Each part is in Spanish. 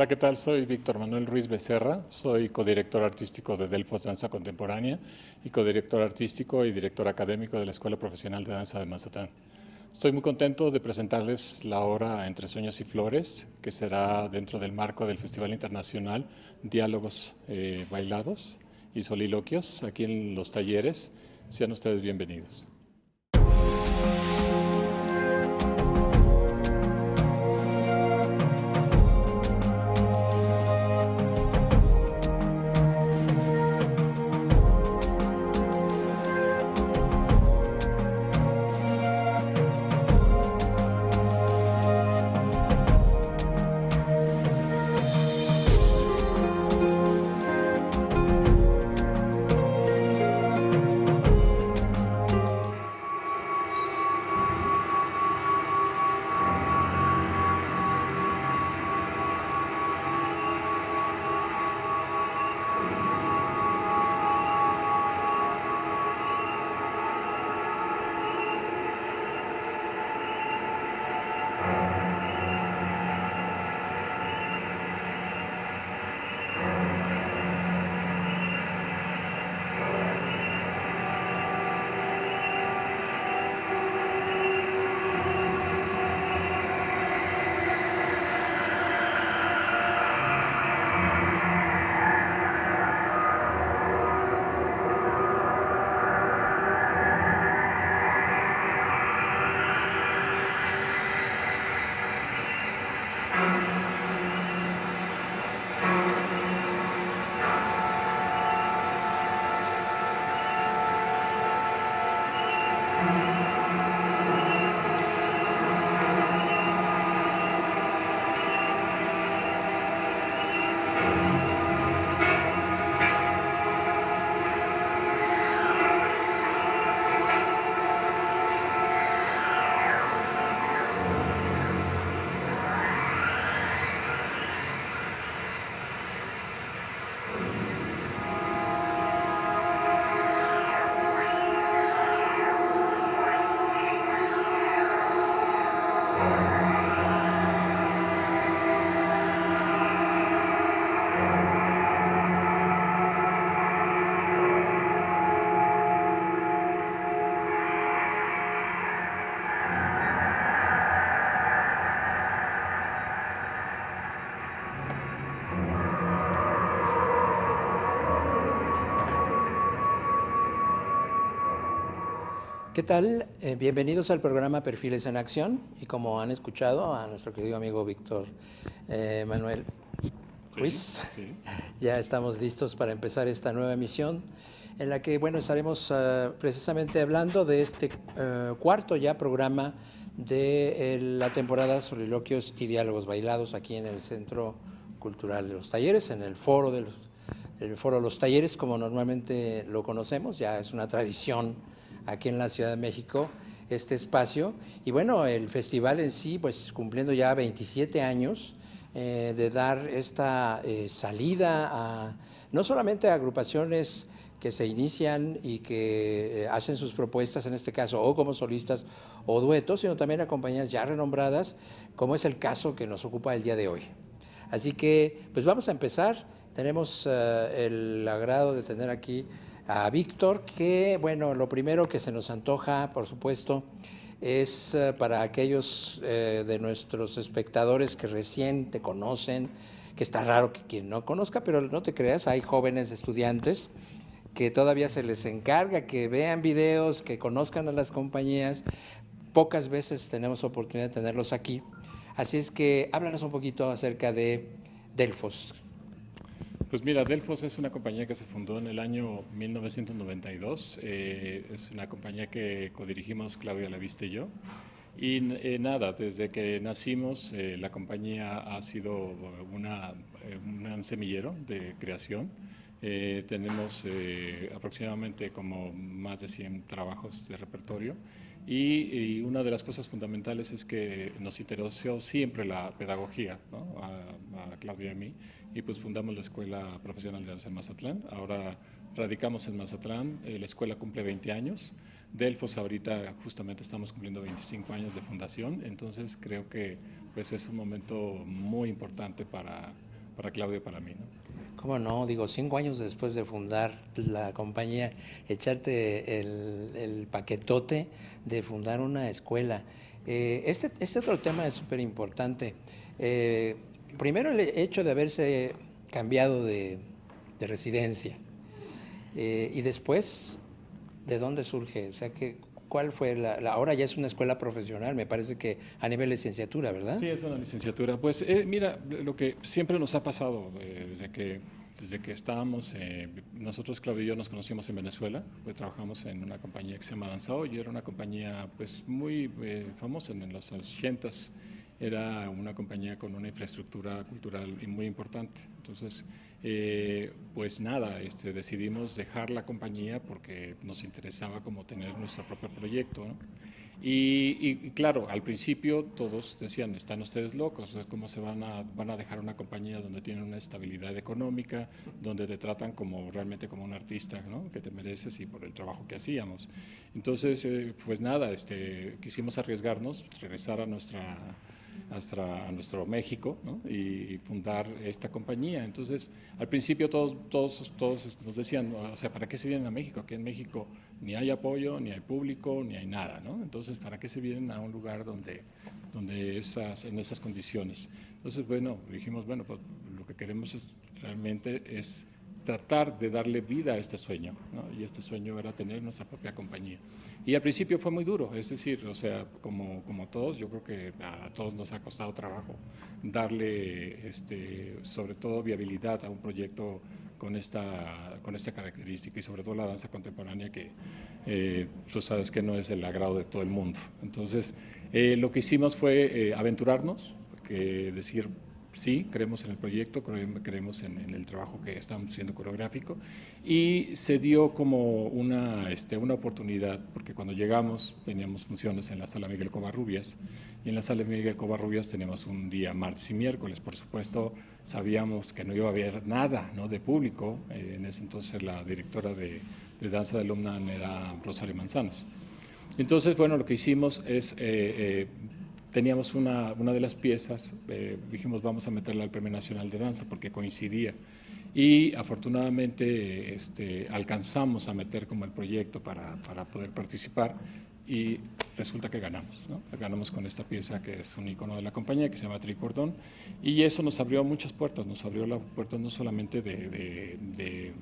Hola, ¿qué tal? Soy Víctor Manuel Ruiz Becerra, soy codirector artístico de Delfos Danza Contemporánea y codirector artístico y director académico de la Escuela Profesional de Danza de Mazatlán. Estoy muy contento de presentarles la obra Entre Sueños y Flores, que será dentro del marco del Festival Internacional Diálogos Bailados y Soliloquios, aquí en Los Talleres. Sean ustedes bienvenidos. ¿Qué tal? Bienvenidos al programa Perfiles en Acción y como han escuchado a nuestro querido amigo Víctor Manuel Ruiz, Sí. ya estamos listos para empezar esta nueva emisión en la que, bueno, estaremos precisamente hablando de este cuarto ya programa de la temporada Soliloquios y Diálogos Bailados aquí en el Centro Cultural de los Talleres, en el foro de los Talleres, como normalmente lo conocemos, ya es una tradición aquí en la Ciudad de México este espacio. Y bueno, el festival en sí, pues cumpliendo ya 27 años de dar esta salida a no solamente a agrupaciones que se inician y que hacen sus propuestas, en este caso, o como solistas o duetos, sino también a compañías ya renombradas, como es el caso que nos ocupa el día de hoy. Así que, pues vamos a empezar. Tenemos el agrado de tener aquí a Víctor, que, bueno, lo primero que se nos antoja, por supuesto, es para aquellos de nuestros espectadores que recién te conocen, que está raro que quien no conozca, pero no te creas, hay jóvenes estudiantes que todavía se les encarga que vean videos, que conozcan a las compañías. Pocas veces tenemos oportunidad de tenerlos aquí. Así es que háblanos un poquito acerca de Delfos. Pues mira, Delfos es una compañía que se fundó en el año 1992. Es una compañía que codirigimos Claudia Laviste y yo. Y nada, desde que nacimos, la compañía ha sido un semillero de creación. Tenemos aproximadamente como más de 100 trabajos de repertorio. Y una de las cosas fundamentales es que nos interesó siempre la pedagogía, ¿no? a Claudia y a mí, y pues fundamos la Escuela Profesional de Danza en Mazatlán. Ahora radicamos en Mazatlán, la escuela cumple 20 años. Delfos ahorita justamente estamos cumpliendo 25 años de fundación, entonces creo que pues es un momento muy importante para Claudia y para mí, ¿no? ¿Cómo no? Digo, 5 años después de fundar la compañía, echarte el paquetote de fundar una escuela. Este otro tema es súper importante. Primero, el hecho de haberse cambiado de residencia. Y después, ¿de dónde surge? O sea, ¿cuál fue ahora ya es una escuela profesional, me parece que a nivel de licenciatura, ¿verdad? Sí, es una licenciatura. Pues mira, lo que siempre nos ha pasado desde que estábamos, nosotros, Claudio y yo, nos conocimos en Venezuela, pues trabajamos en una compañía que se llama Danzao y era una compañía pues muy famosa en los 80s. Era una compañía con una infraestructura cultural muy importante. Entonces, pues nada, decidimos dejar la compañía porque nos interesaba como tener nuestro propio proyecto, ¿no? Y claro, al principio todos decían, están ustedes locos, ¿cómo se van a dejar una compañía donde tienen una estabilidad económica, donde te tratan como realmente como un artista, ¿no? Que te mereces y por el trabajo que hacíamos? Entonces, pues nada, quisimos arriesgarnos, regresar a nuestro México, ¿no? y fundar esta compañía. Entonces, al principio todos nos decían, o sea, ¿para qué se vienen a México? Aquí en México ni hay apoyo, ni hay público, ni hay nada, ¿no? Entonces, ¿para qué se vienen a un lugar donde en esas condiciones? Entonces, bueno, dijimos, bueno, pues lo que queremos realmente es tratar de darle vida a este sueño, ¿no? Y este sueño era tener nuestra propia compañía. Y al principio fue muy duro, es decir, o sea, como todos, yo creo que a todos nos ha costado trabajo darle, sobre todo, viabilidad a un proyecto con esta característica y sobre todo la danza contemporánea que tú sabes que no es el agrado de todo el mundo. Entonces, lo que hicimos fue aventurarnos, decir, sí, creemos en el proyecto, creemos en el trabajo que estamos haciendo coreográfico y se dio como una oportunidad, porque cuando llegamos teníamos funciones en la Sala Miguel Covarrubias y en la Sala Miguel Covarrubias teníamos un día martes y miércoles. Por supuesto, sabíamos que no iba a haber nada, ¿no?, de público. En ese entonces la directora de danza de UNAM era Rosario Manzanos. Entonces, bueno, lo que hicimos es teníamos una de las piezas, dijimos vamos a meterla al Premio Nacional de Danza porque coincidía y afortunadamente alcanzamos a meter como el proyecto para poder participar y resulta que ganamos, ¿no? Ganamos con esta pieza que es un icono de la compañía que se llama Tricordón y eso nos abrió muchas puertas, nos abrió las puertas no solamente de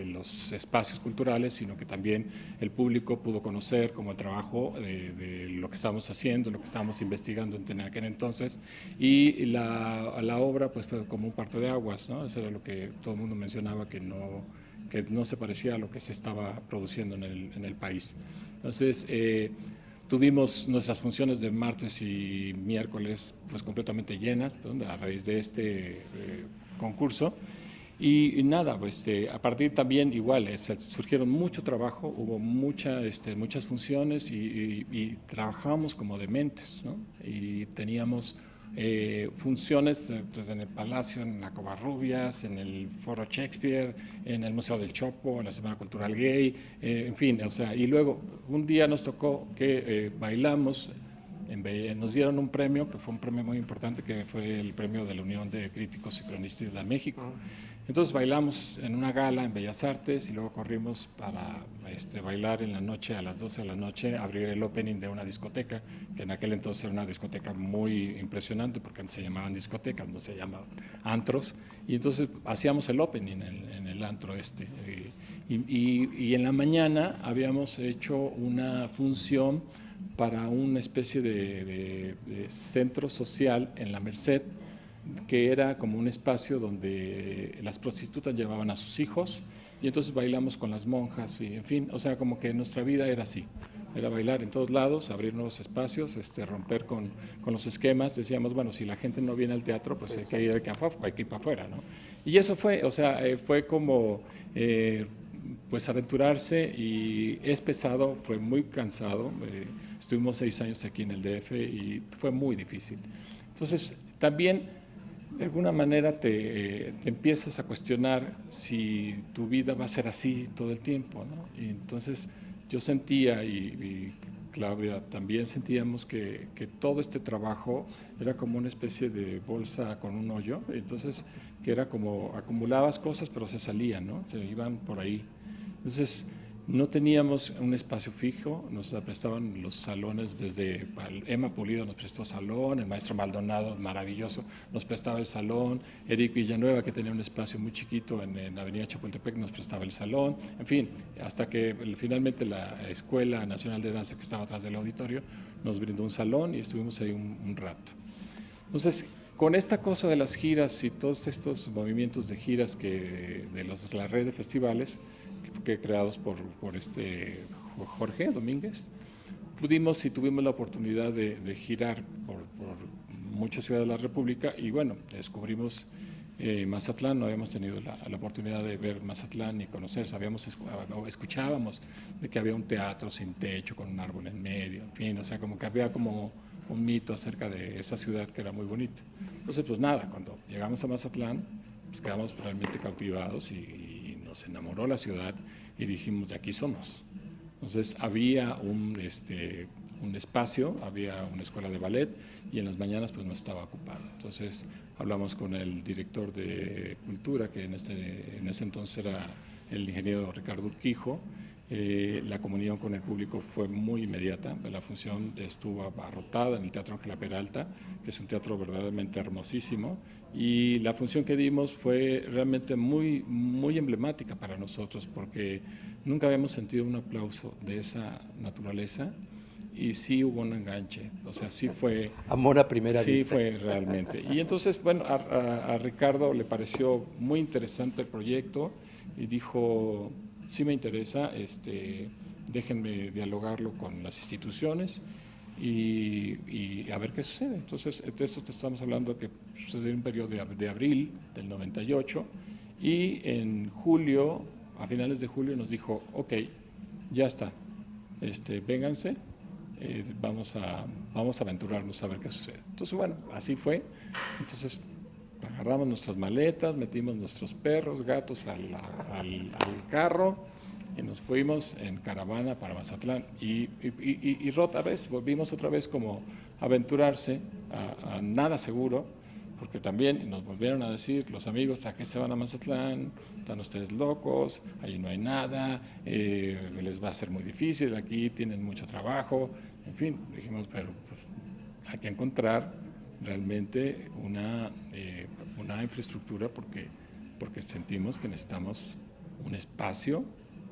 los espacios culturales, sino que también el público pudo conocer como el trabajo de lo que estábamos haciendo, lo que estábamos investigando en aquel entonces y la obra pues fue como un parto de aguas, ¿no? Eso era lo que todo el mundo mencionaba que no se parecía a lo que se estaba produciendo en el país. Entonces, tuvimos nuestras funciones de martes y miércoles pues completamente llenas, ¿no?, a raíz de este concurso. Y nada, pues, a partir también igual, surgieron mucho trabajo, hubo muchas funciones y trabajamos como dementes, ¿no? Y teníamos funciones desde en el Palacio, en la Covarrubias, en el Foro Shakespeare, en el Museo del Chopo, en la Semana Cultural Gay, en fin, o sea, y luego un día nos tocó que bailamos, nos dieron un premio, que fue un premio muy importante, que fue el premio de la Unión de Críticos y Cronistas de México. Entonces bailamos en una gala en Bellas Artes y luego corrimos para bailar en la noche, a las 12 de la noche, abrir el opening de una discoteca, que en aquel entonces era una discoteca muy impresionante, porque antes se llamaban discotecas, no se llamaban antros, y entonces hacíamos el opening en el antro y en la mañana habíamos hecho una función para una especie de centro social en la Merced, que era como un espacio donde las prostitutas llevaban a sus hijos y entonces bailamos con las monjas y en fin, o sea, como que nuestra vida era así, era bailar en todos lados, abrir nuevos espacios, romper con los esquemas. Decíamos, bueno, si la gente no viene al teatro, pues hay que ir para afuera, ¿no? Y eso fue, o sea, fue como pues aventurarse y es pesado, fue muy cansado. Estuvimos 6 años aquí en el DF y fue muy difícil. Entonces, también de alguna manera te empiezas a cuestionar si tu vida va a ser así todo el tiempo, ¿no? Y entonces yo sentía, y Claudia también sentíamos que todo este trabajo era como una especie de bolsa con un hoyo, entonces que era como acumulabas cosas, pero se salían, ¿no? Se iban por ahí. Entonces, no teníamos un espacio fijo, nos prestaban los salones, desde Emma Pulido nos prestó salón, el maestro Maldonado, maravilloso, nos prestaba el salón, Eric Villanueva, que tenía un espacio muy chiquito en Avenida Chapultepec, nos prestaba el salón, en fin, hasta que finalmente la Escuela Nacional de Danza, que estaba atrás del auditorio, nos brindó un salón y estuvimos ahí un rato. Entonces, con esta cosa de las giras y todos estos movimientos de giras la red de festivales, que creados por Jorge Domínguez, pudimos y tuvimos la oportunidad de girar por muchas ciudades de la República y bueno, descubrimos Mazatlán. No habíamos tenido la oportunidad de ver Mazatlán ni conocer, escuchábamos de que había un teatro sin techo con un árbol en medio, en fin, o sea, como que había como un mito acerca de esa ciudad que era muy bonita. Entonces, pues nada, cuando llegamos a Mazatlán, pues quedamos realmente cautivados y nos enamoró la ciudad y dijimos, de aquí somos. Entonces había un espacio, había una escuela de ballet y en las mañanas pues no estaba ocupado. Entonces hablamos con el director de cultura, que en ese entonces era el ingeniero Ricardo Urquijo. La comunión con el público fue muy inmediata. La función estuvo abarrotada en el Teatro Ángela Peralta, que es un teatro verdaderamente hermosísimo, y la función que dimos fue realmente muy, muy emblemática para nosotros, porque nunca habíamos sentido un aplauso de esa naturaleza y sí hubo un enganche, o sea, sí fue… Amor a primera vista. Sí, fue realmente. Y entonces, bueno, a Ricardo le pareció muy interesante el proyecto y dijo… Sí me interesa, déjenme dialogarlo con las instituciones y a ver qué sucede. Entonces, de esto te estamos hablando que sucedió en un periodo de abril del 98 y en julio, a finales de julio nos dijo, ok, ya está, vénganse, vamos a aventurarnos a ver qué sucede. Entonces, bueno, así fue. Entonces, agarramos nuestras maletas, metimos nuestros perros, gatos al carro y nos fuimos en caravana para Mazatlán. Y otra vez, volvimos otra vez como a aventurarse a nada seguro, porque también nos volvieron a decir los amigos, ¿a qué se van a Mazatlán? Están ustedes locos, allí no hay nada, les va a ser muy difícil, aquí tienen mucho trabajo. En fin, dijimos, pero pues, hay que encontrar realmente una infraestructura porque sentimos que necesitamos un espacio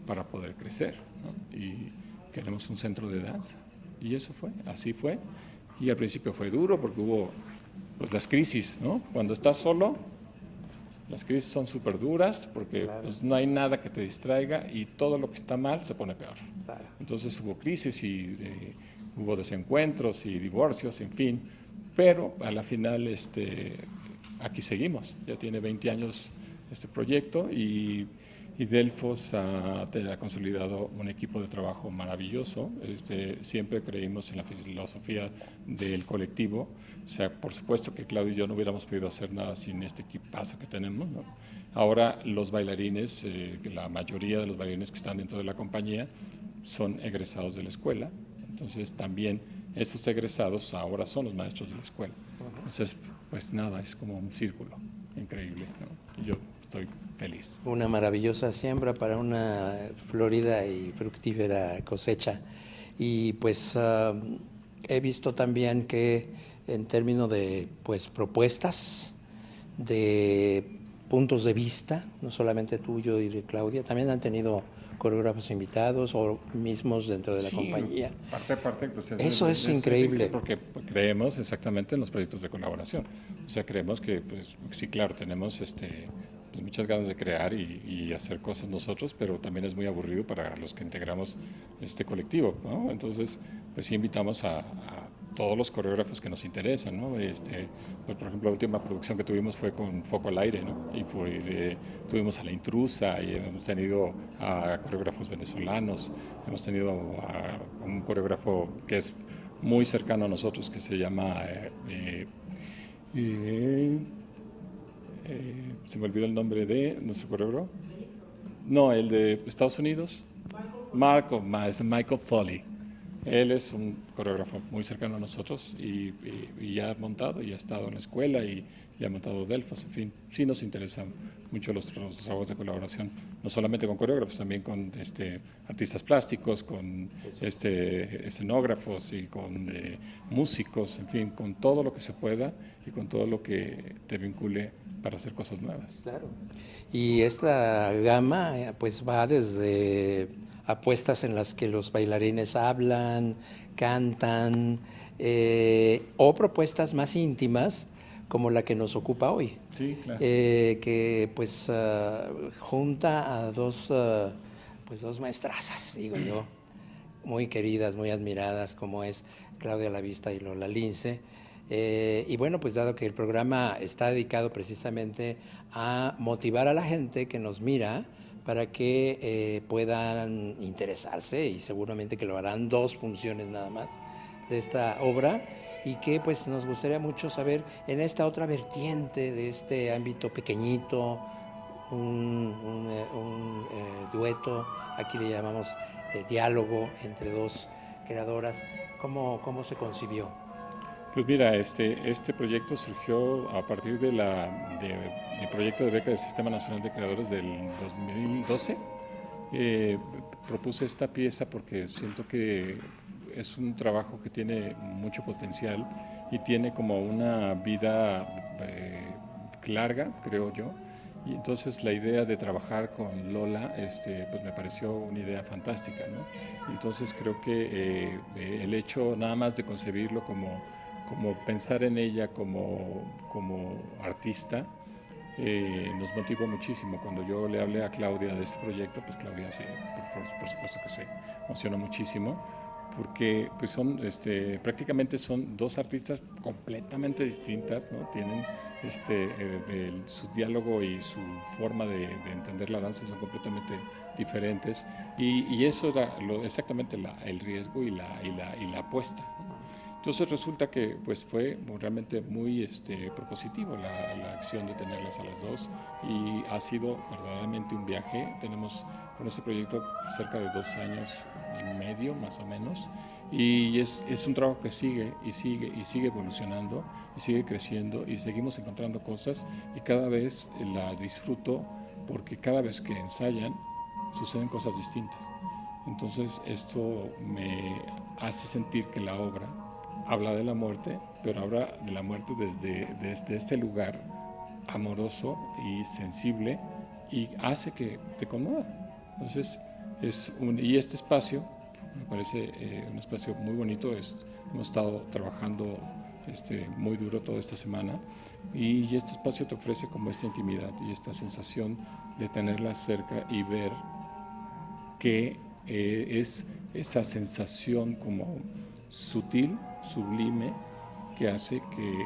para poder crecer, ¿no? Y queremos un centro de danza. Y eso fue, así fue. Y al principio fue duro porque hubo pues, las crisis, ¿no? Cuando estás solo, las crisis son súper duras porque claro, pues, no hay nada que te distraiga y todo lo que está mal se pone peor. Claro. Entonces hubo crisis y hubo desencuentros y divorcios, en fin. Pero a la final aquí seguimos, ya tiene 20 años este proyecto y Delfos ha consolidado un equipo de trabajo maravilloso. Siempre creímos en la filosofía del colectivo, o sea, por supuesto que Claudio y yo no hubiéramos podido hacer nada sin este equipazo que tenemos, ¿no? Ahora los bailarines, la mayoría de los bailarines que están dentro de la compañía son egresados de la escuela, entonces también esos egresados ahora son los maestros de la escuela. Entonces, pues nada, es como un círculo increíble, ¿no? Y yo estoy feliz. Una maravillosa siembra para una florida y fructífera cosecha. Y pues he visto también que en términos de pues propuestas, de puntos de vista, no solamente tuyo y de Claudia, también han tenido coreógrafos invitados o mismos dentro de la compañía. Parte, pues eso es increíble. Porque creemos exactamente en los proyectos de colaboración. O sea, creemos que, pues, sí, claro, tenemos pues muchas ganas de crear y hacer cosas nosotros, pero también es muy aburrido para los que integramos este colectivo, ¿no? Entonces, pues sí invitamos a todos los coreógrafos que nos interesan, ¿no? Pues, por ejemplo, la última producción que tuvimos fue con Foco al Aire, ¿no? Y tuvimos a La Intrusa y hemos tenido a coreógrafos venezolanos, hemos tenido a un coreógrafo que es muy cercano a nosotros, que se llama… se me olvidó el nombre de nuestro coreógrafo. No, el de Estados Unidos. Michael Foley. Él es un coreógrafo muy cercano a nosotros y ya ha montado y ha estado en la escuela y ha montado Delfos, en fin, sí nos interesan mucho los trabajos de colaboración, no solamente con coreógrafos, también con artistas plásticos, con escenógrafos y con músicos, en fin, con todo lo que se pueda y con todo lo que te vincule para hacer cosas nuevas. Claro. Y esta gama pues va desde apuestas en las que los bailarines hablan, cantan, o propuestas más íntimas como la que nos ocupa hoy, Sí, claro. que pues junta a pues dos maestrazas, digo yo, muy queridas, muy admiradas, como es Claudia Lavista y Lola Lince. Y bueno, pues dado que el programa está dedicado precisamente a motivar a la gente que nos mira para que puedan interesarse, y seguramente que lo harán 2 funciones nada más de esta obra, y que pues nos gustaría mucho saber en esta otra vertiente de este ámbito pequeñito, un dueto, aquí le llamamos diálogo entre 2 creadoras, ¿cómo se concibió? Pues mira, este proyecto surgió a partir del proyecto de beca del Sistema Nacional de Creadores del 2012. Propuse esta pieza porque siento que es un trabajo que tiene mucho potencial y tiene como una vida larga, creo yo. Y entonces la idea de trabajar con Lola, pues me pareció una idea fantástica, ¿no? Entonces creo que el hecho nada más de concebirlo como pensar en ella como artista, nos motivó muchísimo. Cuando yo le hablé a Claudia de este proyecto, pues Claudia sí, por supuesto que se emocionó muchísimo, porque pues prácticamente son 2 artistas completamente distintas, ¿no? Tienen su diálogo y su forma de entender la danza son completamente diferentes, y eso era exactamente el riesgo y la apuesta, ¿no? Entonces resulta que pues fue realmente muy propositivo la acción de tenerlas a las 2, y ha sido verdaderamente un viaje. Tenemos con este proyecto cerca de 2 años y medio más o menos, y es un trabajo que sigue y sigue y sigue evolucionando y sigue creciendo, y seguimos encontrando cosas, y cada vez la disfruto porque cada vez que ensayan suceden cosas distintas. Entonces esto me hace sentir que la obra habla de la muerte, pero habla de la muerte desde este lugar amoroso y sensible, y hace que te conmueva. Entonces, y este espacio me parece un espacio muy bonito. Hemos estado trabajando muy duro toda esta semana, y este espacio te ofrece como esta intimidad y esta sensación de tenerla cerca y ver que es esa sensación como sutil, sublime, que hace que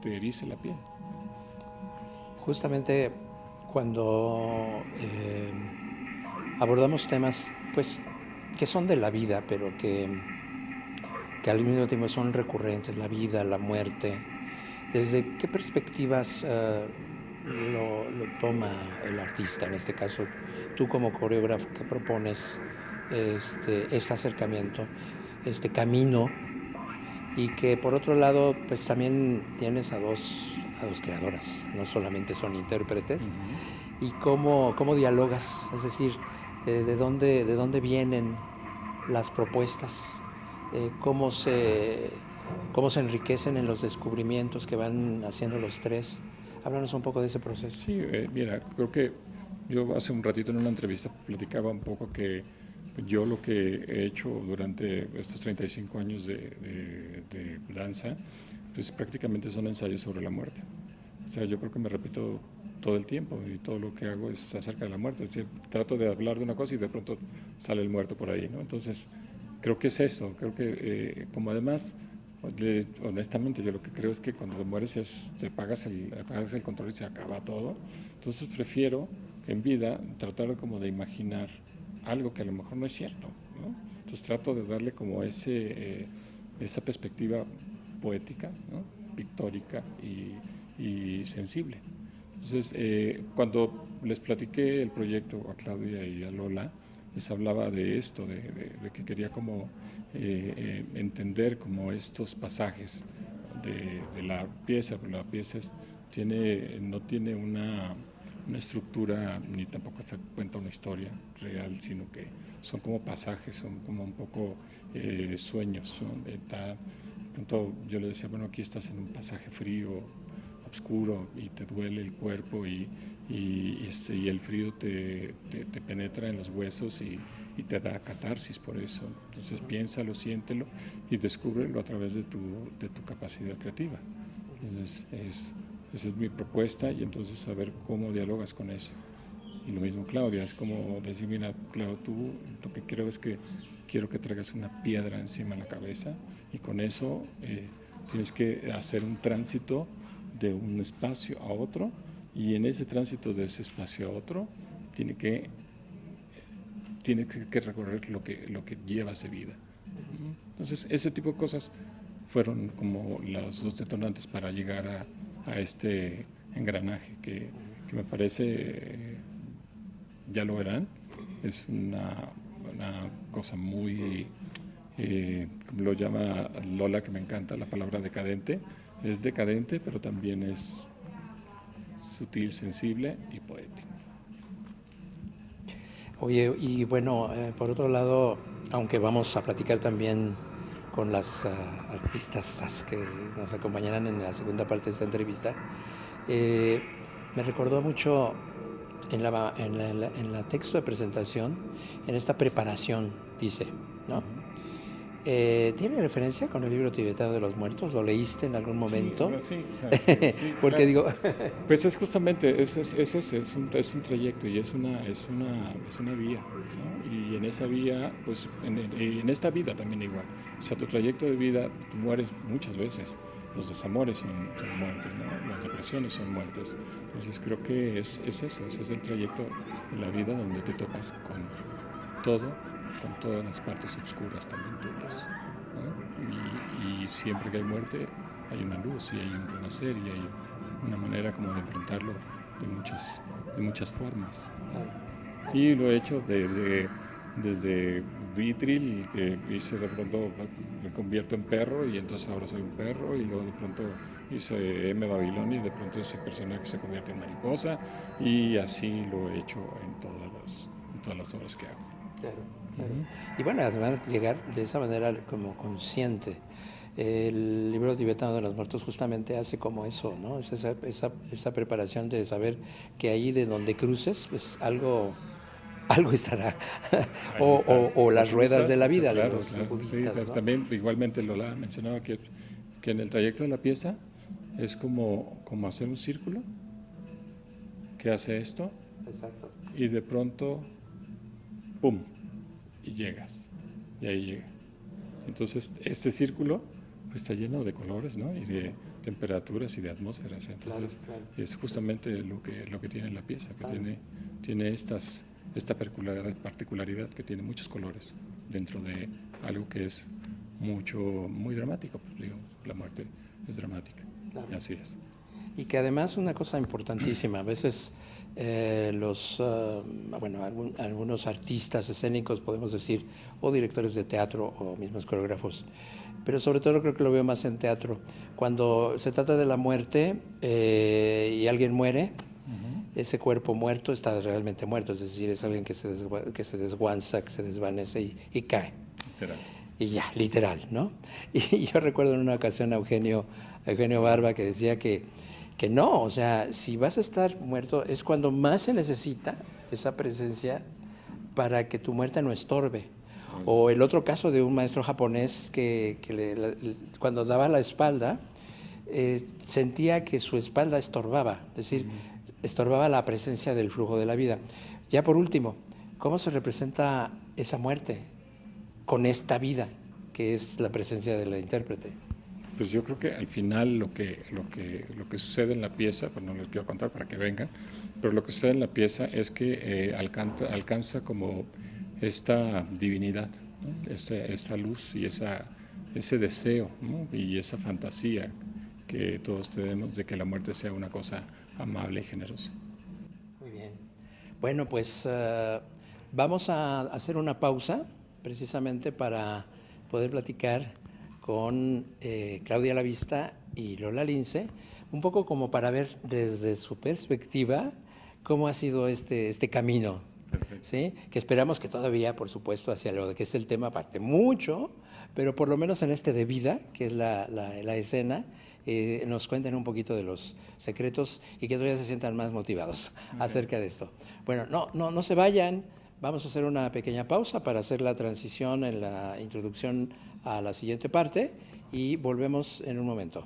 te erice la piel. Justamente cuando abordamos temas pues que son de la vida, pero que al mismo tiempo son recurrentes, la vida, la muerte, ¿desde qué perspectivas lo toma el artista? En este caso, tú como coreógrafo, ¿qué propones este acercamiento, este camino? Y que por otro lado, pues también tienes a dos creadoras, no solamente son intérpretes. ¿Y cómo dialogas? Es decir, ¿de dónde vienen las propuestas? ¿Cómo se enriquecen en los descubrimientos que van haciendo los 3? Háblanos un poco de ese proceso. Sí, mira, creo que yo hace un ratito en una entrevista platicaba un poco que yo lo que he hecho durante estos 35 años de danza, pues prácticamente son ensayos sobre la muerte. O sea, yo creo que me repito todo el tiempo, y todo lo que hago es acerca de la muerte. Es decir, trato de hablar de una cosa y de pronto sale el muerto por ahí, ¿no? Entonces, creo que es eso. Creo que como además, honestamente, yo lo que creo es que cuando te mueres te apagas el control y se acaba todo. Entonces prefiero en vida tratar como de imaginar algo que a lo mejor no es cierto, ¿no? Entonces trato de darle como esa perspectiva poética, ¿no? Pictórica y sensible. Entonces, cuando les platiqué el proyecto a Claudia y a Lola, les hablaba de esto, de que quería como entender como estos pasajes de la pieza, porque la pieza no tiene una estructura ni tampoco se cuenta una historia real, sino que son como pasajes, son como un poco sueños. Pronto yo le decía, bueno, aquí estás en un pasaje frío, oscuro, y te duele el cuerpo y el frío te penetra en los huesos y te da catarsis por eso. Entonces piénsalo, siéntelo y descúbrelo a través de tu capacidad creativa. Entonces esa es mi propuesta, y entonces saber cómo dialogas con eso. Y lo mismo Claudia, es como decir, mira, Claudia, tú lo que quiero que traigas una piedra encima de la cabeza, y con eso tienes que hacer un tránsito de un espacio a otro, y en ese tránsito de ese espacio a otro tiene que recorrer lo que llevas de vida. Entonces ese tipo de cosas fueron como los dos detonantes para llegar a este engranaje que me parece, ya lo verán, es una cosa muy, como lo llama Lola, que me encanta la palabra decadente. Es decadente, pero también es sutil, sensible y poético. Oye, y bueno, por otro lado, aunque vamos a platicar también con las artistas que nos acompañarán en la segunda parte de esta entrevista, me recordó mucho en la texto de presentación, en esta preparación, dice, ¿no? ¿Tiene referencia con el libro tibetano de los muertos? ¿Lo leíste en algún momento? Sí, sí, porque claro. digo... Pues es justamente, es un trayecto y es una vía, ¿no? Y en esa vía, pues en esta vida también igual. O sea, tu trayecto de vida, tú mueres muchas veces. Los desamores son muertes, ¿no? Las depresiones son muertes. Entonces creo que es eso, ese es el trayecto de la vida donde te topas con todo, con todas las partes oscuras también tuyas, ¿no? Y siempre que hay muerte hay una luz y hay un renacer y hay una manera como de enfrentarlo de muchas formas, ¿no? Y lo he hecho desde Vitril, que hice de pronto, me convierto en perro y entonces ahora soy un perro, y luego de pronto hice M. Babilonia y de pronto ese personaje se convierte en mariposa, y así lo he hecho en todas las obras que hago. Claro, claro. Y bueno, además llegar de esa manera como consciente. El libro tibetano de los muertos justamente hace como eso, ¿no? Es esa preparación de saber que ahí de donde cruces, pues algo estará. o las ruedas de la vida, claro, de los claro, budistas, sí, ¿no? también igualmente Lola mencionaba que en el trayecto de la pieza es como hacer un círculo que hace esto. Exacto. Y de pronto, ¡pum!, y llegas, y ahí llega. Entonces este círculo pues está lleno de colores, ¿no? Y de temperaturas y de atmósferas. Entonces Claro. es justamente lo que tiene la pieza, que tiene esta particularidad, que tiene muchos colores dentro de algo que es muy dramático. Pues, digo, la muerte es dramática. Claro. Y así es. Y que además una cosa importantísima, a veces algunos artistas escénicos, podemos decir, o directores de teatro o mismos coreógrafos, pero sobre todo creo que lo veo más en teatro, cuando se trata de la muerte y alguien muere, ese cuerpo muerto está realmente muerto, es decir, es alguien que se desguanza, que se desvanece y cae. Literal. Y ya, literal, ¿no? Y yo recuerdo en una ocasión a Eugenio Barba que decía que no, o sea, si vas a estar muerto es cuando más se necesita esa presencia para que tu muerte no estorbe. O el otro caso de un maestro japonés que cuando daba la espalda, sentía que su espalda estorbaba, es decir, estorbaba la presencia del flujo de la vida. Ya por último, ¿cómo se representa esa muerte con esta vida, que es la presencia de la intérprete? Pues yo creo que al final lo que sucede en la pieza, pues no les quiero contar para que vengan, pero lo que sucede en la pieza es que alcanza como esta divinidad, ¿no? Esta luz y ese deseo, ¿no? Y esa fantasía que todos tenemos de que la muerte sea una cosa amable y generosa. Muy bien. Bueno, pues Vamos a hacer una pausa precisamente para poder platicar con Claudia Lavista y Lola Lince, un poco como para ver desde su perspectiva cómo ha sido este camino, ¿sí? Que esperamos que todavía, por supuesto, hacia lo que es el tema aparte mucho, pero por lo menos en este de vida, que es la escena, nos cuenten un poquito de los secretos y que todavía se sientan más motivados acerca de esto. Bueno, no se vayan. Vamos a hacer una pequeña pausa para hacer la transición en la introducción a la siguiente parte y volvemos en un momento.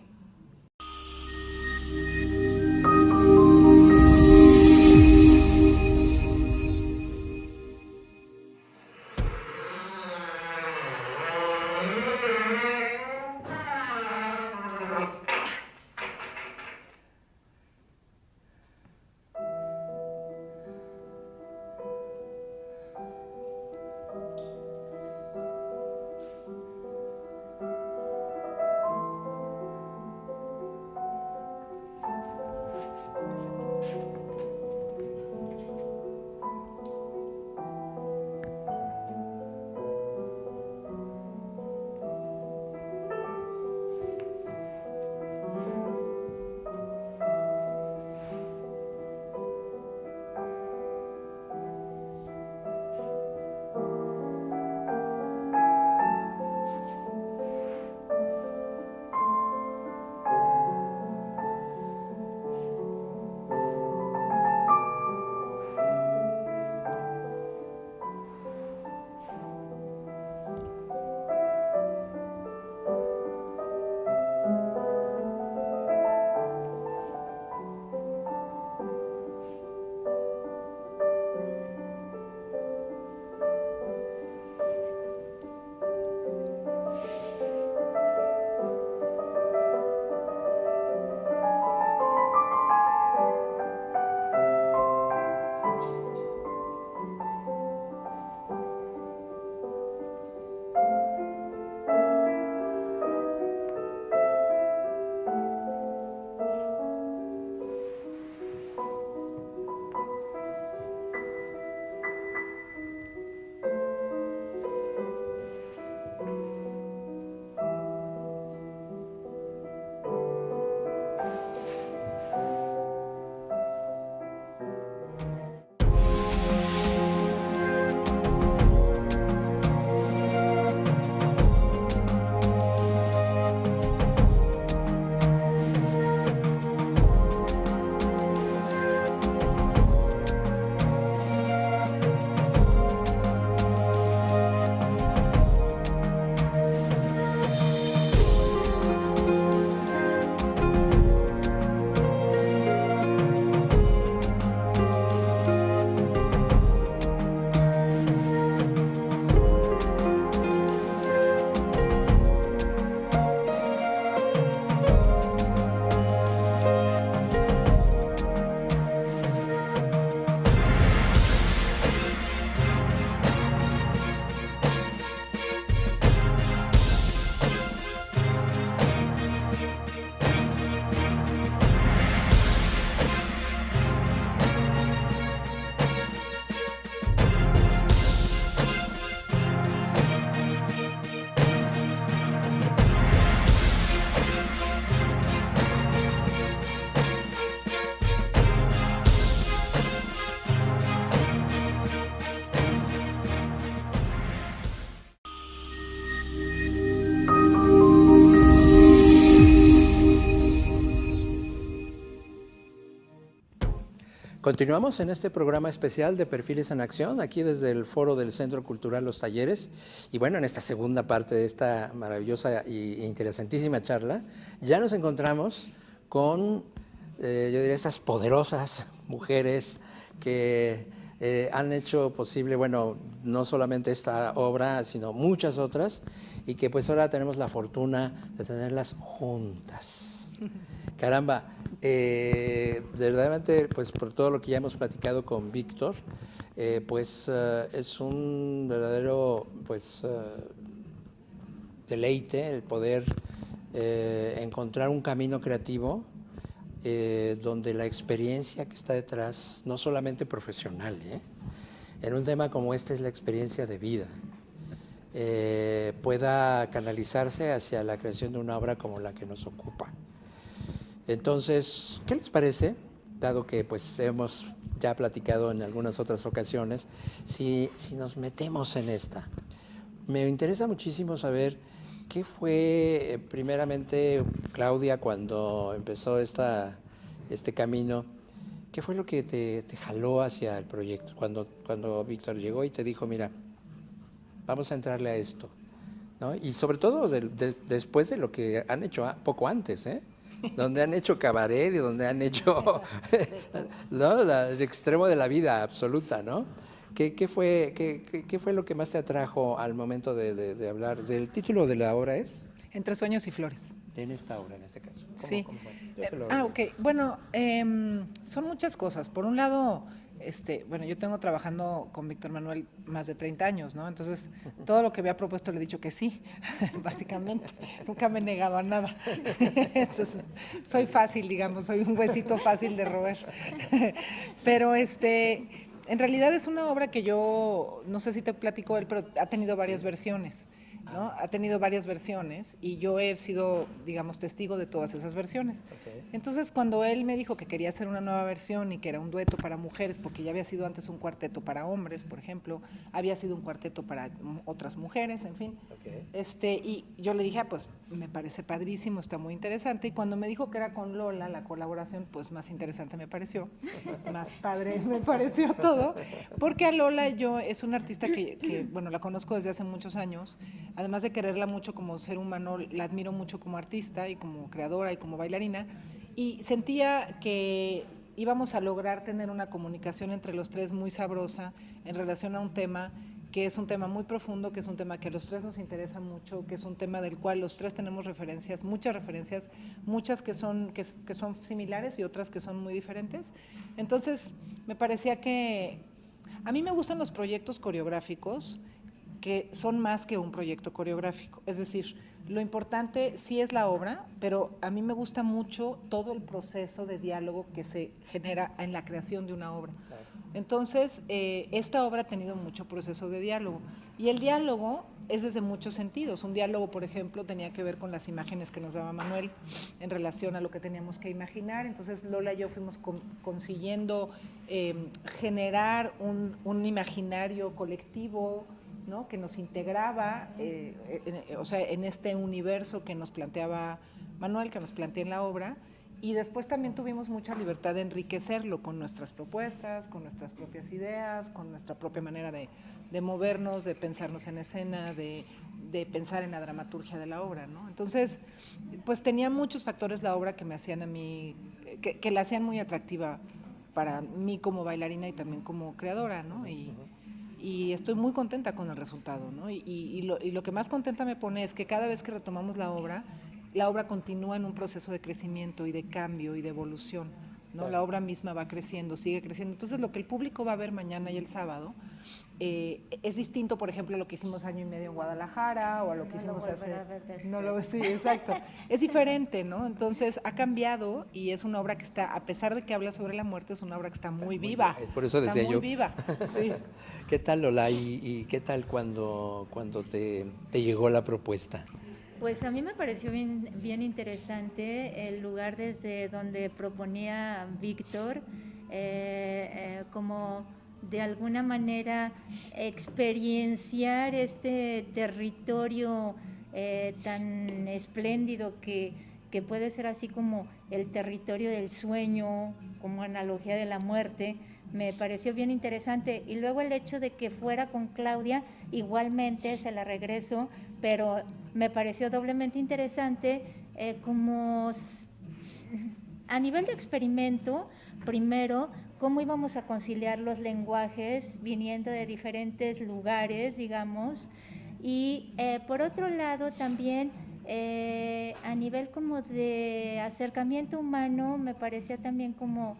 Continuamos en este programa especial de Perfiles en Acción, aquí desde el foro del Centro Cultural Los Talleres. Y bueno, en esta segunda parte de esta maravillosa e interesantísima charla, ya nos encontramos con, yo diría, estas poderosas mujeres que han hecho posible, bueno, no solamente esta obra, sino muchas otras, y que pues ahora tenemos la fortuna de tenerlas juntas. Caramba, verdaderamente, pues por todo lo que ya hemos platicado con Víctor, pues es un verdadero deleite el poder encontrar un camino creativo donde la experiencia que está detrás, no solamente profesional, en un tema como este es la experiencia de vida, pueda canalizarse hacia la creación de una obra como la que nos ocupa. Entonces, ¿qué les parece? Dado que pues hemos ya platicado en algunas otras ocasiones, si nos metemos en esta. Me interesa muchísimo saber qué fue primeramente, Claudia, cuando empezó este camino, qué fue lo que te jaló hacia el proyecto, cuando Víctor llegó y te dijo, mira, vamos a entrarle a esto, ¿no? Y sobre todo después de lo que han hecho poco antes, ¿eh? Donde han hecho cabaret y donde han hecho ¿no? El extremo de la vida absoluta, ¿no? ¿Qué fue lo que más te atrajo al momento de hablar? ¿Del título de la obra es? Entre sueños y flores. En esta obra, en este caso. Sí. ¿Cómo fue? Ok. Bueno, son muchas cosas. Por un lado, bueno, yo tengo trabajando con Víctor Manuel más de 30 años, ¿no? Entonces, todo lo que me ha propuesto le he dicho que sí, básicamente. Nunca me he negado a nada. Entonces, soy fácil, digamos, soy un huesito fácil de roer. Pero en realidad es una obra que yo, no sé si te platico él, pero ha tenido varias versiones, ¿no? Ha tenido varias versiones y yo he sido, digamos, testigo de todas esas versiones. Okay. Entonces, cuando él me dijo que quería hacer una nueva versión y que era un dueto para mujeres, porque ya había sido antes un cuarteto para hombres, por ejemplo, había sido un cuarteto para otras mujeres, en fin. Okay. Y yo le dije, pues me parece padrísimo, está muy interesante. Y cuando me dijo que era con Lola la colaboración, pues más interesante me pareció, más padre me pareció todo, porque a Lola es una artista que, bueno, la conozco desde hace muchos años. Además de quererla mucho como ser humano, la admiro mucho como artista y como creadora y como bailarina, y sentía que íbamos a lograr tener una comunicación entre los tres muy sabrosa en relación a un tema que es un tema muy profundo, que es un tema que a los tres nos interesa mucho, que es un tema del cual los tres tenemos referencias, muchas que son similares y otras que son muy diferentes. Entonces, me parecía que a mí me gustan los proyectos coreográficos que son más que un proyecto coreográfico. Es decir, lo importante sí es la obra, pero a mí me gusta mucho todo el proceso de diálogo que se genera en la creación de una obra. Entonces, esta obra ha tenido mucho proceso de diálogo. Y el diálogo es desde muchos sentidos. Un diálogo, por ejemplo, tenía que ver con las imágenes que nos daba Manuel en relación a lo que teníamos que imaginar. Entonces, Lola y yo fuimos consiguiendo generar un imaginario colectivo, ¿no? Que nos integraba, o sea, en este universo que nos planteaba Manuel, que nos plantea en la obra, y después también tuvimos mucha libertad de enriquecerlo con nuestras propuestas, con nuestras propias ideas, con nuestra propia manera de movernos, de pensarnos en escena, de pensar en la dramaturgia de la obra, ¿no? Entonces, pues tenía muchos factores la obra que me hacían a mí, que la hacían muy atractiva para mí como bailarina y también como creadora, ¿no? Y estoy muy contenta con el resultado, ¿no? Y lo que más contenta me pone es que cada vez que retomamos la obra continúa en un proceso de crecimiento y de cambio y de evolución, ¿no? Claro. La obra misma va creciendo, sigue creciendo. Entonces, lo que el público va a ver mañana y el sábado es distinto, por ejemplo, a lo que hicimos año y medio en Guadalajara o a lo que hicimos hace... No lo sí, exacto. Es diferente, ¿no? Entonces, ha cambiado y es una obra que está, a pesar de que habla sobre la muerte, es una obra que está muy viva. Por eso decía está muy viva, sí. ¿Qué tal, Lola? ¿Y qué tal cuando te llegó la propuesta? Pues a mí me pareció bien interesante el lugar desde donde proponía Víctor, como de alguna manera experienciar este territorio tan espléndido que puede ser así como el territorio del sueño, como analogía de la muerte. Me pareció bien interesante. Y luego el hecho de que fuera con Claudia, igualmente se la regreso, pero me pareció doblemente interesante como a nivel de experimento, primero, cómo íbamos a conciliar los lenguajes viniendo de diferentes lugares, digamos, y por otro lado también a nivel como de acercamiento humano, me parecía también como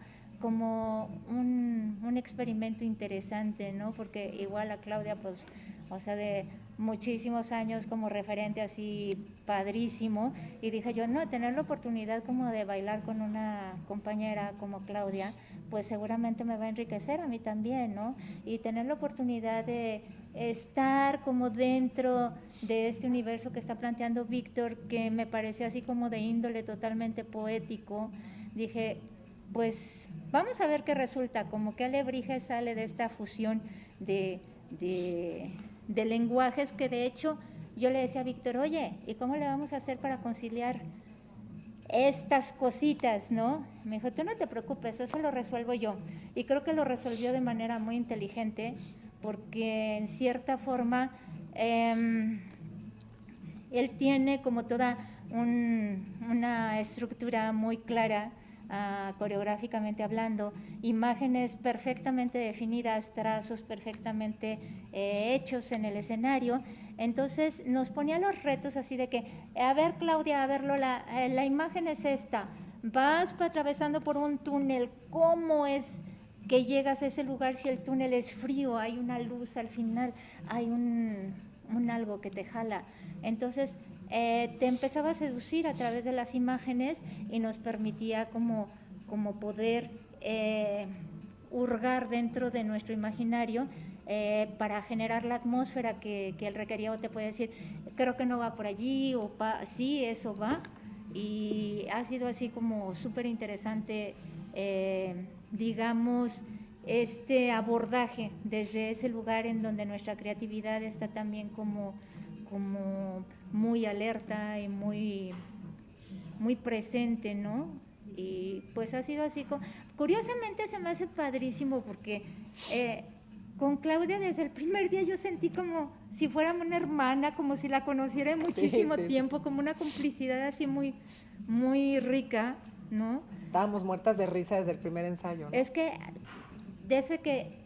un experimento interesante, ¿no? Porque igual a Claudia, pues, o sea, de muchísimos años como referente así padrísimo, y dije yo, no, tener la oportunidad como de bailar con una compañera como Claudia, pues seguramente me va a enriquecer a mí también, ¿no? Y tener la oportunidad de estar como dentro de este universo que está planteando Víctor, que me pareció así como de índole totalmente poético, dije, pues vamos a ver qué resulta, como qué alebrije sale de esta fusión de lenguajes que de hecho yo le decía a Víctor, oye, ¿y cómo le vamos a hacer para conciliar estas cositas, no? Me dijo, tú no te preocupes, eso lo resuelvo yo. Y creo que lo resolvió de manera muy inteligente, porque en cierta forma él tiene como toda una estructura muy clara, coreográficamente hablando, imágenes perfectamente definidas, trazos perfectamente hechos en el escenario. Entonces nos ponía los retos así de que, a ver Claudia, a ver Lola, la imagen es esta, vas atravesando por un túnel, ¿cómo es que llegas a ese lugar si el túnel es frío, hay una luz al final, hay un algo que te jala? Entonces te empezaba a seducir a través de las imágenes y nos permitía como poder hurgar dentro de nuestro imaginario para generar la atmósfera que él requería, o te puede decir, creo que no va por allí, o sí, eso va, y ha sido así como súper interesante, digamos, este abordaje desde ese lugar en donde nuestra creatividad está también como muy alerta y muy presente, ¿no? Y pues ha sido así, curiosamente se me hace padrísimo porque con Claudia desde el primer día yo sentí como si fuera una hermana, como si la conociera de muchísimo tiempo, como una complicidad así muy, muy rica, ¿no? Estábamos muertas de risa desde el primer ensayo, ¿no? Es que de eso que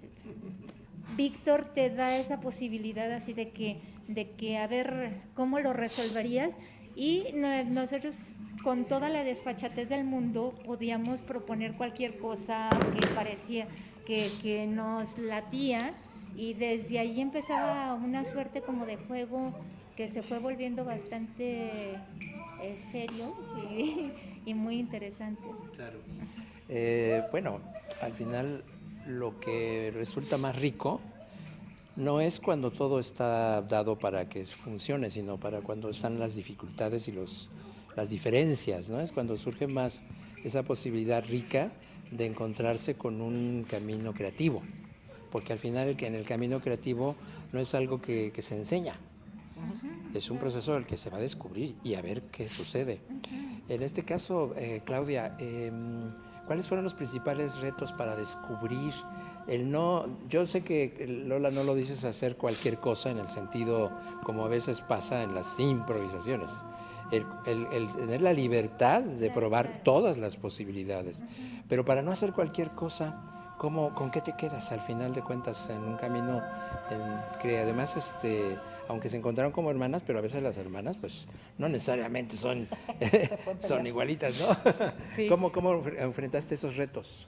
Víctor te da esa posibilidad así de que a ver cómo lo resolverías, y nosotros con toda la desfachatez del mundo podíamos proponer cualquier cosa que parecía que nos latía, y desde ahí empezaba una suerte como de juego que se fue volviendo bastante serio y muy interesante. Claro. Bueno, al final lo que resulta más rico no es cuando todo está dado para que funcione, sino para cuando están las dificultades y las diferencias, ¿no? Es cuando surge más esa posibilidad rica de encontrarse con un camino creativo, porque al final en el camino creativo no es algo que se enseña, es un proceso al que se va a descubrir y a ver qué sucede. En este caso, Claudia, ¿cuáles fueron los principales retos para descubrir el no? Yo sé que, Lola, no lo dices hacer cualquier cosa en el sentido como a veces pasa en las improvisaciones. El tener la libertad de probar todas las posibilidades, pero para no hacer cualquier cosa, ¿con qué te quedas al final de cuentas en un camino que además, aunque se encontraron como hermanas, pero a veces las hermanas pues no necesariamente son igualitas, ¿no? Sí. ¿Cómo enfrentaste esos retos?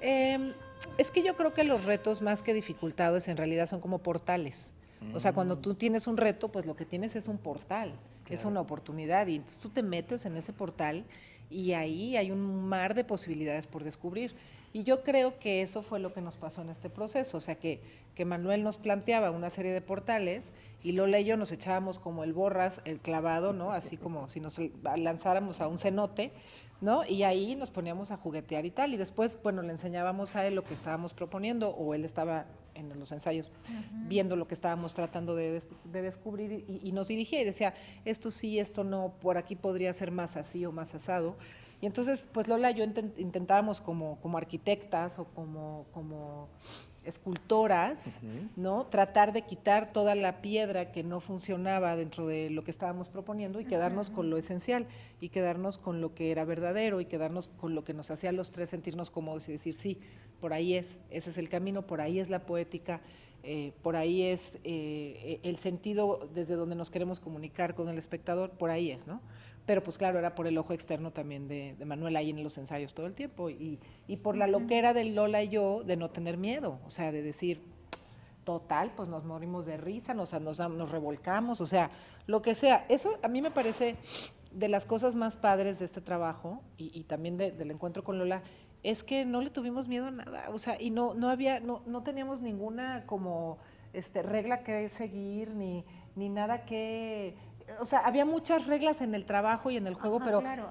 Es que yo creo que los retos más que dificultades en realidad son como portales. O sea, cuando tú tienes un reto, pues lo que tienes es un portal, es una oportunidad, y entonces tú te metes en ese portal y ahí hay un mar de posibilidades por descubrir. Y yo creo que eso fue lo que nos pasó en este proceso, o sea, que Manuel nos planteaba una serie de portales y Lola y yo nos echábamos como el borras, el clavado, ¿no? Así como si nos lanzáramos a un cenote, ¿no? Y ahí nos poníamos a juguetear y tal, y después, bueno, le enseñábamos a él lo que estábamos proponiendo, o él estaba en los ensayos viendo lo que estábamos tratando de descubrir, y nos dirigía y decía, esto sí, esto no, por aquí podría ser más así o más asado. Y entonces, pues Lola y yo intentábamos como arquitectas o como escultoras, ¿no? Tratar de quitar toda la piedra que no funcionaba dentro de lo que estábamos proponiendo y quedarnos con lo esencial, y quedarnos con lo que era verdadero, y quedarnos con lo que nos hacía a los tres sentirnos cómodos y decir, sí, por ahí ese es el camino, por ahí es la poética, por ahí es el sentido desde donde nos queremos comunicar con el espectador, por ahí es, ¿no? Pero pues claro, era por el ojo externo también de Manuel ahí en los ensayos todo el tiempo, y por la loquera de Lola y yo de no tener miedo, o sea, de decir, total, pues nos morimos de risa, nos revolcamos, o sea, lo que sea. Eso a mí me parece de las cosas más padres de este trabajo y también del encuentro con Lola, es que no le tuvimos miedo a nada, o sea, y no teníamos ninguna como regla que seguir, ni nada que, o sea, había muchas reglas en el trabajo y en el juego,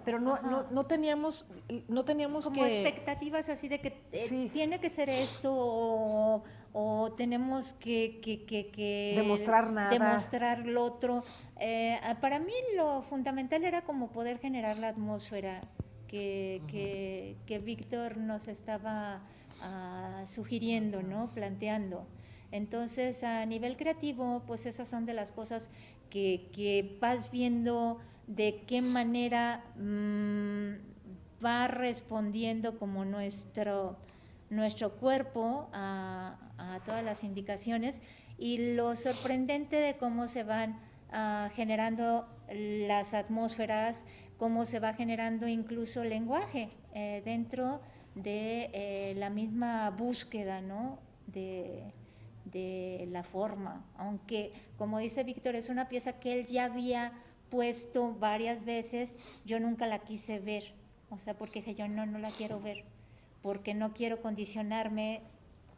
pero no teníamos como expectativas así de que sí, tiene que ser esto o tenemos que demostrar lo otro. Para mí lo fundamental era como poder generar la atmósfera que Víctor nos estaba sugiriendo, ¿no? Planteando. Entonces, a nivel creativo, pues esas son de las cosas que vas viendo de qué manera va respondiendo como nuestro cuerpo a todas las indicaciones, y lo sorprendente de cómo se van generando las atmósferas, cómo se va generando incluso lenguaje dentro de la misma búsqueda, ¿no? de la forma, aunque como dice Víctor, es una pieza que él ya había puesto varias veces, yo nunca la quise ver, o sea, porque dije yo no la quiero ver, porque no quiero condicionarme.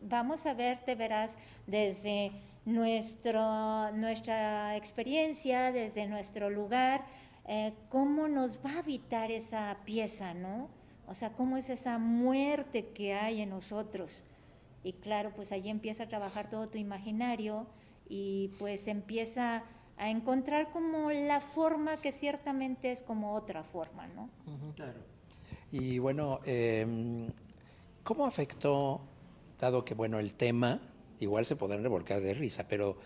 Vamos a ver, te verás, desde nuestra experiencia, desde nuestro lugar, cómo nos va a habitar esa pieza, ¿no? O sea, cómo es esa muerte que hay en nosotros. Y claro, pues allí empieza a trabajar todo tu imaginario y pues empieza a encontrar como la forma que ciertamente es como otra forma, ¿no? Claro. Y bueno, ¿cómo afectó, dado que bueno, el tema, igual se podrán revolcar de risa, pero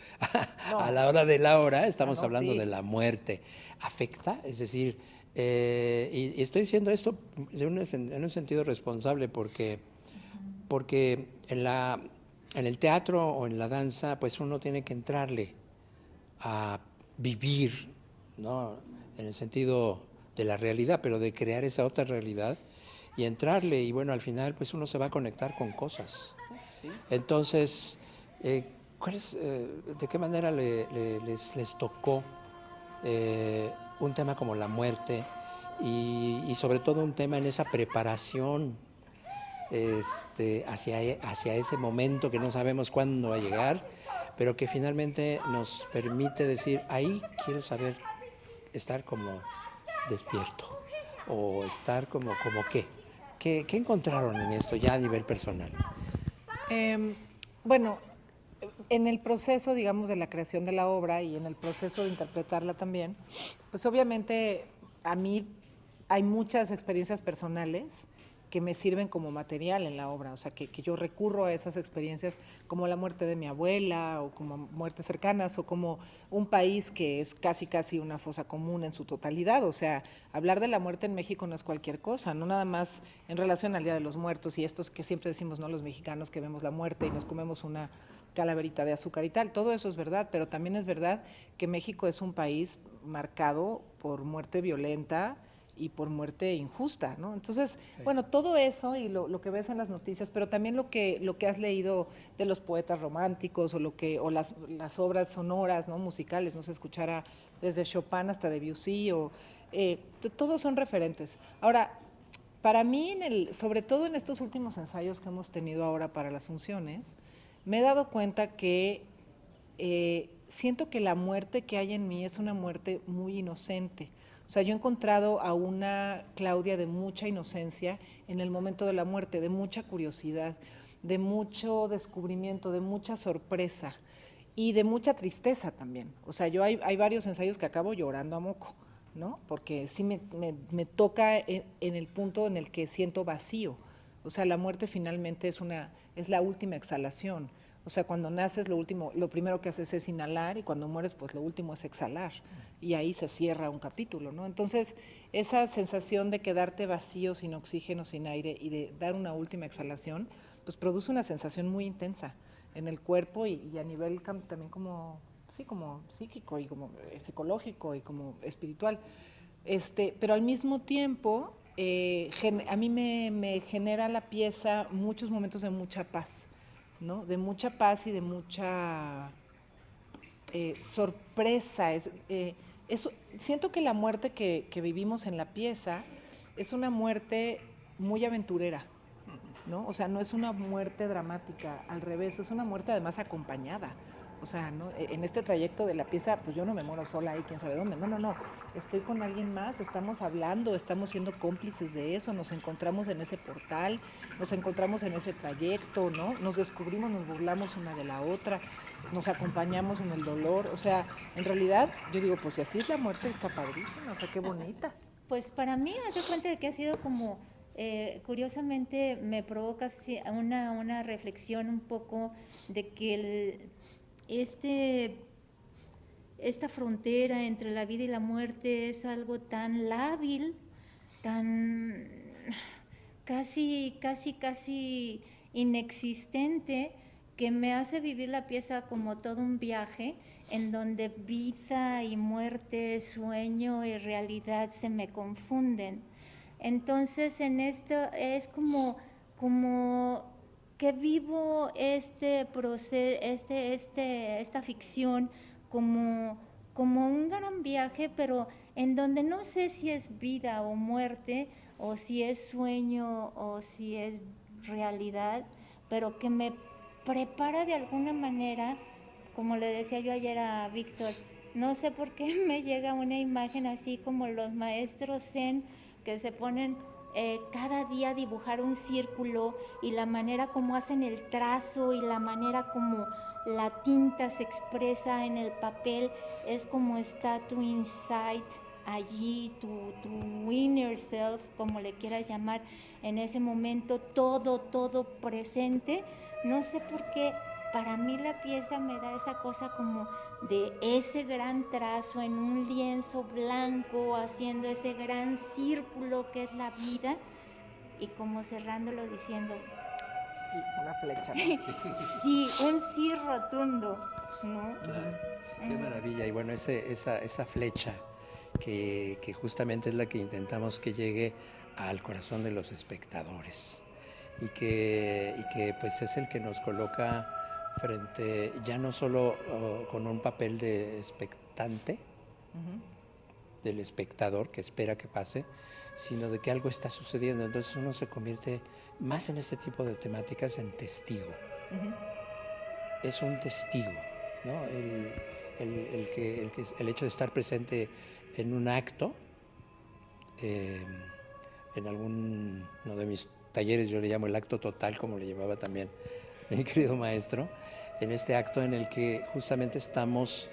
a la hora de la hora estamos hablando de la muerte, ¿afecta? Es decir, y estoy diciendo esto en un sentido responsable porque en el teatro o en la danza, pues uno tiene que entrarle a vivir, ¿no? En el sentido de la realidad, pero de crear esa otra realidad y entrarle, y bueno, al final pues uno se va a conectar con cosas. Entonces, ¿de qué manera les tocó un tema como la muerte y sobre todo un tema en esa preparación hacia ese momento que no sabemos cuándo va a llegar, pero que finalmente nos permite decir, ahí quiero saber estar como despierto o estar como qué? ¿Qué encontraron en esto ya a nivel personal? Bueno, en el proceso, digamos, de la creación de la obra y en el proceso de interpretarla también, pues obviamente a mí hay muchas experiencias personales que me sirven como material en la obra, o sea, que yo recurro a esas experiencias como la muerte de mi abuela o como muertes cercanas o como un país que es casi una fosa común en su totalidad, o sea, hablar de la muerte en México no es cualquier cosa, no nada más en relación al Día de los Muertos y estos que siempre decimos, ¿no? Los mexicanos que vemos la muerte y nos comemos una calaverita de azúcar y tal, todo eso es verdad, pero también es verdad que México es un país marcado por muerte violenta y por muerte injusta, ¿no? Entonces, bueno, todo eso y lo que ves en las noticias, pero también lo que has leído de los poetas románticos o las obras sonoras, ¿no? Musicales, no sé, escuchar desde Chopin hasta Debussy, todos son referentes. Ahora, para mí, sobre todo en estos últimos ensayos que hemos tenido ahora para las funciones, me he dado cuenta que siento que la muerte que hay en mí es una muerte muy inocente. O sea, yo he encontrado a una Claudia de mucha inocencia en el momento de la muerte, de mucha curiosidad, de mucho descubrimiento, de mucha sorpresa y de mucha tristeza también. O sea, yo hay varios ensayos que acabo llorando a moco, ¿no? Porque sí me toca en el punto en el que siento vacío. O sea, la muerte finalmente es la última exhalación. O sea, cuando naces lo primero que haces es inhalar y cuando mueres pues lo último es exhalar y ahí se cierra un capítulo, ¿no? Entonces, esa sensación de quedarte vacío, sin oxígeno, sin aire y de dar una última exhalación, pues produce una sensación muy intensa en el cuerpo y a nivel también como psíquico y como psicológico y como espiritual. Pero al mismo tiempo, a mí me genera la pieza muchos momentos de mucha paz. ¿no? De mucha paz y de mucha sorpresa. Siento que la muerte que vivimos en la pieza es una muerte muy aventurera, ¿no? O sea, no es una muerte dramática, al revés, es una muerte además acompañada. O sea, ¿no? En este trayecto de la pieza, pues yo no me muero sola ahí, quién sabe dónde. No. Estoy con alguien más, estamos hablando, estamos siendo cómplices de eso, nos encontramos en ese portal, nos encontramos en ese trayecto, ¿no? Nos descubrimos, nos burlamos una de la otra, nos acompañamos en el dolor. O sea, en realidad, yo digo, pues si así es la muerte, está padrísima, o sea, qué bonita. Pues para mí, haz de cuenta de que ha sido como, curiosamente me provoca una reflexión un poco de que esta frontera entre la vida y la muerte es algo tan lábil, tan casi inexistente, que me hace vivir la pieza como todo un viaje en donde vida y muerte, sueño y realidad se me confunden. Entonces en esto es como que vivo este proceso, esta ficción como un gran viaje, pero en donde no sé si es vida o muerte, o si es sueño o si es realidad, pero que me prepara de alguna manera, como le decía yo ayer a Víctor, no sé por qué me llega una imagen así como los maestros zen que se ponen cada día a dibujar un círculo, y la manera como hacen el trazo y la manera como la tinta se expresa en el papel es como está tu insight allí, tu inner self, como le quieras llamar, en ese momento, todo presente. No sé por qué, para mí la pieza me da esa cosa como de ese gran trazo en un lienzo blanco, haciendo ese gran círculo que es la vida, y como cerrándolo diciendo, Sí, una flecha. sí, un sí rotundo, ¿no? Qué maravilla. Y bueno, esa flecha que justamente es la que intentamos que llegue al corazón de los espectadores y que pues es el que nos coloca frente, ya no solo con un papel de expectante, del espectador que espera que pase, sino de que algo está sucediendo. Entonces uno se convierte más en este tipo de temáticas en testigo. Es un testigo, ¿no? El hecho de estar presente en un acto, en uno de mis talleres yo le llamo el acto total, como le llamaba también mi querido maestro, en este acto en el que justamente estamos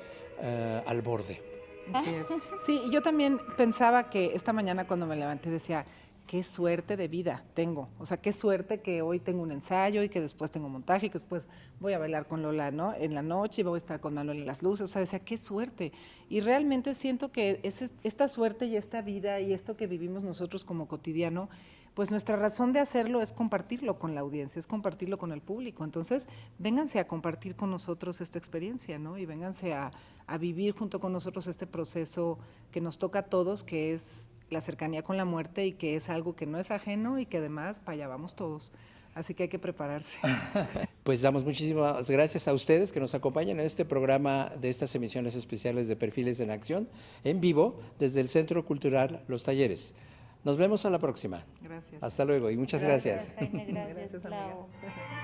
al borde. Así es. Sí, y yo también pensaba que esta mañana cuando me levanté decía, qué suerte de vida tengo. O sea, qué suerte que hoy tengo un ensayo y que después tengo montaje y que después voy a bailar con Lola, ¿no? En la noche y voy a estar con Manuel en las luces. O sea, decía, qué suerte. Y realmente siento que esta suerte y esta vida y esto que vivimos nosotros como cotidiano, pues nuestra razón de hacerlo es compartirlo con la audiencia, es compartirlo con el público. Entonces, vénganse a compartir con nosotros esta experiencia, ¿no? Y vénganse a vivir junto con nosotros este proceso que nos toca a todos, que es la cercanía con la muerte, y que es algo que no es ajeno y que además para allá vamos todos. Así que hay que prepararse. Pues damos muchísimas gracias a ustedes que nos acompañan en este programa de estas emisiones especiales de Perfiles en Acción, en vivo, desde el Centro Cultural Los Talleres. Nos vemos a la próxima. Gracias. Hasta luego y muchas gracias. Jaime, gracias, Gracias, Clau. amiga.